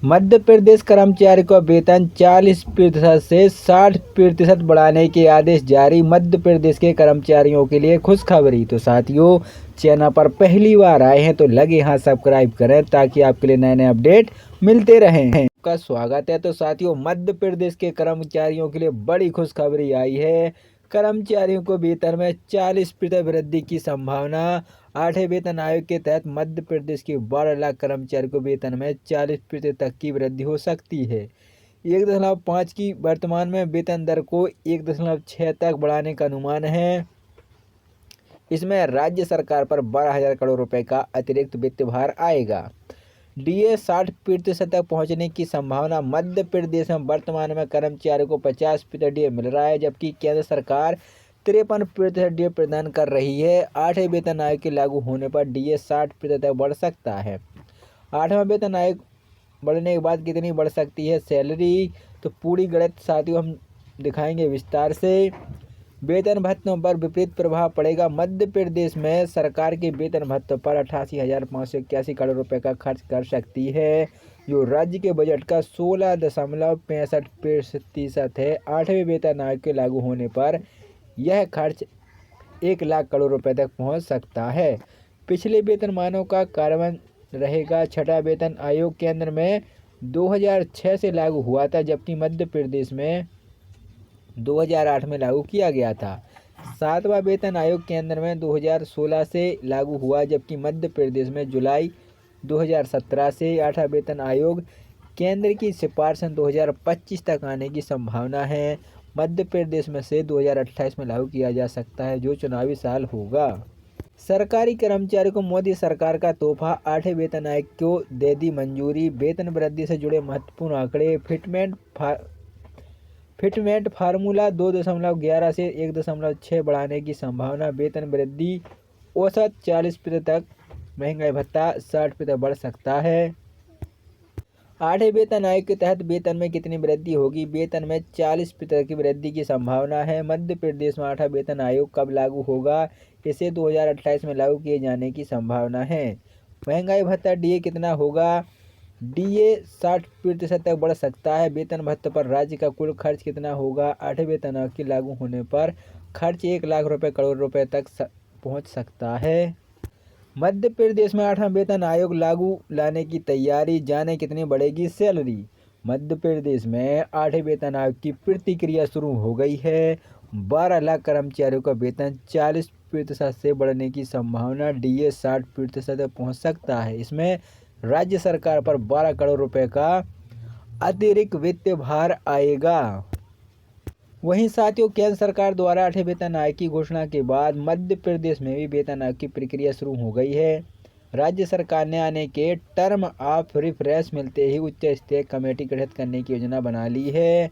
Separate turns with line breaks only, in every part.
मध्य प्रदेश कर्मचारी का वेतन 40% से 60% बढ़ाने के आदेश जारी। मध्य प्रदेश के कर्मचारियों के लिए खुशखबरी। तो साथियों, चैनल पर पहली बार आए हैं तो लगे हाथ सब्सक्राइब करें ताकि आपके लिए नए नए अपडेट मिलते रहें। आपका स्वागत है। तो साथियों, मध्य प्रदेश के कर्मचारियों के लिए बड़ी खुशखबरी आई है। कर्मचारियों को वेतन में 40% वृद्धि की संभावना। 8वें वेतन आयोग के तहत मध्य प्रदेश के 12 लाख कर्मचारियों को वेतन में 40% तक की वृद्धि हो सकती है। 1.5 की वर्तमान में वेतन दर को 1.6 तक बढ़ाने का अनुमान है। इसमें राज्य सरकार पर 12,000 करोड़ रुपए का अतिरिक्त वित्त भार आएगा। डीए 60% तक पहुंचने की संभावना। मध्य प्रदेश में वर्तमान में कर्मचारियों को 50% डीए मिल रहा है, जबकि केंद्र सरकार 53% डीए प्रदान कर रही है। 8वें वेतन आयोग के लागू होने पर डीए 60% तक बढ़ सकता है। 8वां वेतन आयोग बढ़ने के बाद कितनी बढ़ सकती है सैलरी, तो पूरी गणित साथियों हम दिखाएंगे विस्तार से। वेतन भत्तों पर विपरीत प्रभाव पड़ेगा। मध्य प्रदेश में सरकार के वेतन भत्तों पर 88,581 करोड़ रुपए का खर्च कर सकती है, जो राज्य के बजट का 16.65% है। 8वें वेतन आयोग के लागू होने पर यह खर्च 1 लाख करोड़ रुपए तक पहुंच सकता है। पिछले वेतनमानों का कार्यान्वयन रहेगा। छठा वेतन आयोग केंद्र में 2006 से लागू हुआ था, जबकि मध्य प्रदेश में 2008 में लागू किया गया था। 7वां वेतन आयोग केंद्र में 2016 से लागू हुआ, जबकि मध्य प्रदेश में जुलाई 2017 से। 8वां वेतन आयोग केंद्र की सिफारिश 2025 तक आने की संभावना है। मध्य प्रदेश में से 2028 में लागू किया जा सकता है, जो चुनावी साल होगा। सरकारी कर्मचारियों को मोदी सरकार का तोहफा। 8वें वेतन आयोग को दे दी मंजूरी। वेतन वृद्धि से जुड़े महत्वपूर्ण आंकड़े। फिटमेंट फार्मूला 2.11 से 1.6 बढ़ाने की संभावना। वेतन वृद्धि औसत 40% तक। महंगाई भत्ता 60% बढ़ सकता है। 8वें वेतन आयोग के तहत वेतन में कितनी वृद्धि होगी? वेतन में 40% की वृद्धि की संभावना है। मध्य प्रदेश में 8वां वेतन आयोग कब लागू होगा? इसे 2028 में लागू किए जाने की संभावना है। महंगाई भत्ता डीए कितना होगा? डीए 60% तक बढ़ सकता है। वेतन भत्ते पर राज्य का कुल खर्च कितना होगा? 8वें वेतन आयोग के लागू होने पर खर्च 1 लाख करोड़ रुपए तक पहुंच सकता है। मध्य प्रदेश में 8वां वेतन आयोग लागू लाने की तैयारी। जाने कितनी बढ़ेगी सैलरी? मध्य प्रदेश में 8वें वेतन आयोग की प्रतिक्रिया शुरू हो गई है। 12 लाख कर्मचारियों का वेतन 40% से बढ़ने की संभावना। डीए 60% तक पहुंच सकता है। इसमें राज्य सरकार पर 12 करोड़ रुपए का अतिरिक्त वित्त भार आएगा। वहीं साथियों, केंद्र सरकार द्वारा 8वें वेतन आयोग की घोषणा के बाद मध्य प्रदेश में भी वेतन आयोग की प्रक्रिया शुरू हो गई है। राज्य सरकार ने आने के टर्म ऑफ रिफरेंस मिलते ही उच्च स्तरीय कमेटी गठित करने की योजना बना ली है।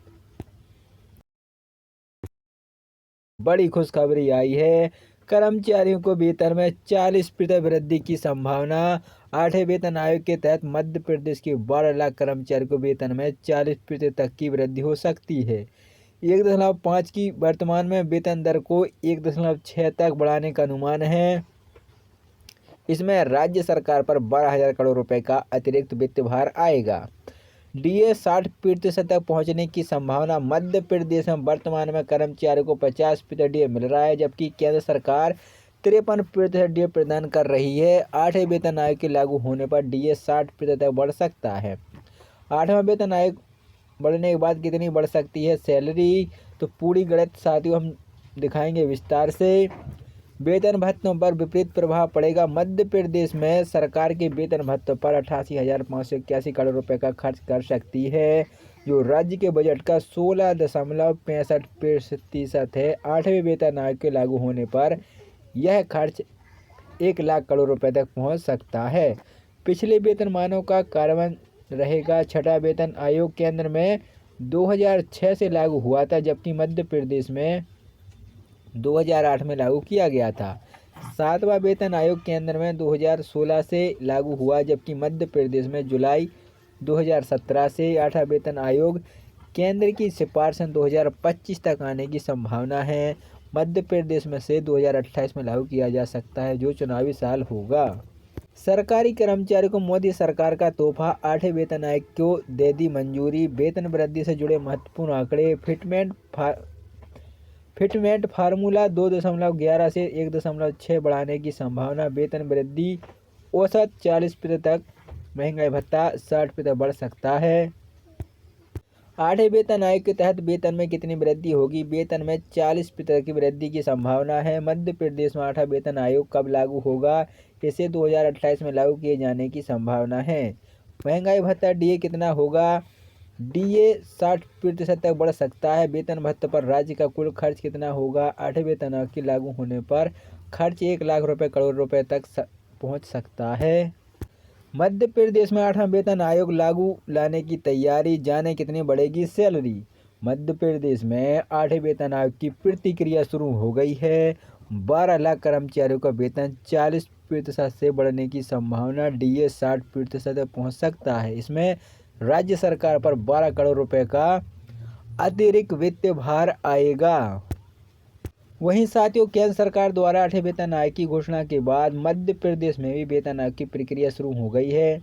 बड़ी खुशखबरी आई है। कर्मचारियों को वेतन में 40% वृद्धि की संभावना। 8वें वेतन आयोग के तहत मध्य प्रदेश के 12 लाख कर्मचारियों को वेतन में 40% तक की वृद्धि हो सकती है। 1.5 की वर्तमान में वेतन दर को 1.6 तक बढ़ाने का अनुमान है। इसमें राज्य सरकार पर 12,000 करोड़ रुपए का अतिरिक्त वित्त भार आएगा। डीए 60% तक पहुंचने की संभावना। मध्य प्रदेश में वर्तमान में कर्मचारियों को 50% डीए मिल रहा है, जबकि केंद्र सरकार 53% डीए प्रदान कर रही है। 8वें वेतन आयोग के लागू होने पर डीए 60% तक बढ़ सकता है। 8वां वेतन आयोग बढ़ने के बाद कितनी बढ़ सकती है सैलरी, तो पूरी गणित साथियों हम दिखाएंगे विस्तार से। वेतन भत्तों पर विपरीत प्रभाव पड़ेगा। मध्य प्रदेश में सरकार के वेतन भत्तों पर 88,581 करोड़ रुपए का खर्च कर सकती है, जो राज्य के बजट का 16.65% है। 8वें वेतन आयोग के लागू होने पर यह खर्च 1 लाख करोड़ रुपए तक पहुंच सकता है। पिछले वेतनमानों का कार्यान्वयन रहेगा। छठा वेतन आयोग केंद्र में 2006 से लागू हुआ था, जबकि मध्य प्रदेश में 2008 में लागू किया गया था। 7वां वेतन आयोग केंद्र में 2016 से लागू हुआ, जबकि मध्य प्रदेश में जुलाई 2017 से। 8वां वेतन आयोग केंद्र की सिफारिश 2025 तक आने की संभावना है। मध्य प्रदेश में से 2028 में लागू किया जा सकता है, जो चुनावी साल होगा। सरकारी कर्मचारियों को मोदी सरकार का तोहफा, 8वें वेतन आयोग को दे दी मंजूरी। वेतन वृद्धि से जुड़े महत्वपूर्ण आंकड़े। फिटमेंट फार्मूला 2.11 से 1.6 बढ़ाने की संभावना। वेतन वृद्धि औसत 40% तक। महंगाई भत्ता 60% बढ़ सकता है। 8वें वेतन आयोग के तहत वेतन में कितनी वृद्धि होगी? वेतन में 40% की वृद्धि की संभावना है। मध्य प्रदेश में 8वां वेतन आयोग कब लागू होगा? इसे 2028 में लागू किए जाने की संभावना है। महंगाई भत्ता डीए कितना होगा? डीए 60% तक बढ़ सकता है। वेतन भत्ते पर राज्य का कुल खर्च कितना होगा? 8वें वेतन आयोग के लागू होने पर खर्च 1 लाख करोड़ रुपए तक पहुंच सकता है। मध्य प्रदेश में 8वां वेतन आयोग लागू लाने की तैयारी। जाने कितनी बढ़ेगी सैलरी? मध्य प्रदेश में 8वें वेतन आयोग की प्रक्रिया शुरू हो गई है। 12 लाख कर्मचारियों का वेतन 40% से बढ़ने की संभावना। डीए 60% तक पहुंच सकता है। इसमें राज्य सरकार पर 12 करोड़ रुपए का अतिरिक्त वित्तीय भार आएगा। वहीं साथियों, केंद्र सरकार द्वारा 8वें वेतन आयोग की घोषणा के बाद मध्य प्रदेश में भी वेतन आयोग की प्रक्रिया शुरू हो गई है।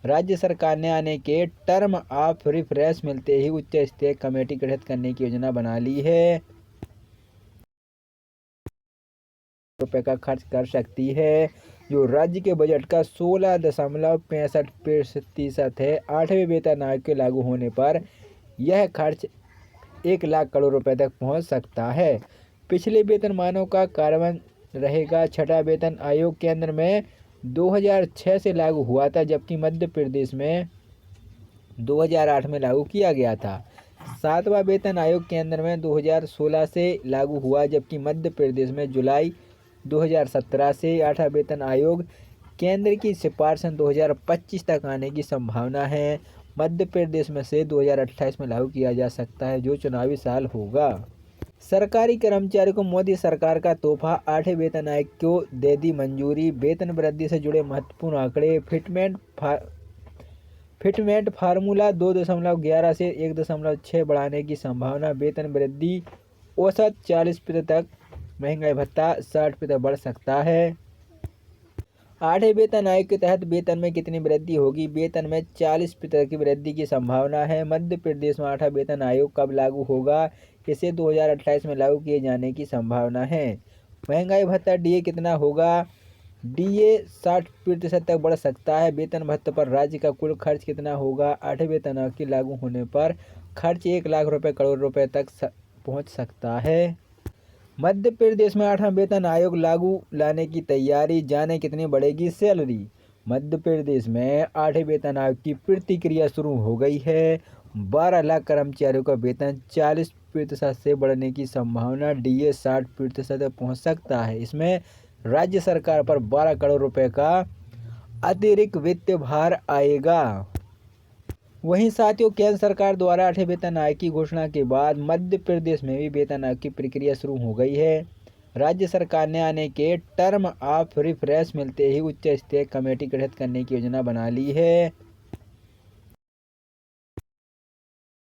राज्य सरकार ने आने के टर्म ऑफ रिफरेंस मिलते ही उच्च स्तरीय कमेटी गठित करने की योजना बना ली है। रुपए का खर्च कर सकती है, जो राज्य के बजट का 16.65% है। 8वें वेतन आयोग के लागू होने पर यह खर्च 1 लाख करोड़ रुपए तक पहुंच सकता है। पिछले वेतनमानों का कार्यान्वयन रहेगा। 6वां वेतन आयोग केंद्र में 2006 से लागू हुआ था, जबकि मध्य प्रदेश में 2008 में लागू किया गया था। 7वां वेतन आयोग केंद्र में 2016 से लागू हुआ, जबकि मध्य प्रदेश में जुलाई 2017 से। 8वां वेतन आयोग केंद्र की सिफारिश 2025 तक आने की संभावना है। मध्य प्रदेश में से 2028 में लागू किया जा सकता है, जो चुनावी साल होगा। सरकारी कर्मचारियों को मोदी सरकार का तोहफा, 8वें वेतन आयोग को दे दी मंजूरी। वेतन वृद्धि से जुड़े महत्वपूर्ण आंकड़े। फिटमेंट फार्मूला 2.11 से 1.6 बढ़ाने की संभावना। वेतन वृद्धि औसत 40% तक। महंगाई भत्ता 60% बढ़ सकता है। 8वें वेतन आयोग के तहत वेतन में कितनी वृद्धि होगी? वेतन में 40% की वृद्धि की संभावना है। मध्य प्रदेश में 8वां वेतन आयोग कब लागू होगा? इसे 2028 में लागू किए जाने की संभावना है। महंगाई भत्ता डीए कितना होगा? डीए 60% तक बढ़ सकता है। वेतन भत्ते पर राज्य का कुल खर्च कितना होगा? 8वें वेतन आयोग के लागू होने पर खर्च 1 लाख करोड़ रुपए तक पहुंच सकता है। मध्य प्रदेश में 8वां वेतन आयोग लागू लाने की तैयारी। जाने कितनी बढ़ेगी सैलरी? मध्य प्रदेश में 8वें वेतन आयोग की प्रक्रिया शुरू हो गई है। 12 लाख कर्मचारियों का वेतन 40% से बढ़ने की संभावना। डीए 60% तक पहुंच सकता है। इसमें राज्य सरकार पर 12 करोड़ रुपए का अतिरिक्त वित्तीय भार आएगा। वहीं साथियों, केंद्र सरकार द्वारा 8वें वेतन आयोग की घोषणा के बाद मध्य प्रदेश में भी वेतन आयोग की प्रक्रिया शुरू हो गई है। राज्य सरकार ने आने के टर्म ऑफ रिफरेंस मिलते ही उच्च स्तरीय कमेटी गठित करने की योजना बना ली है।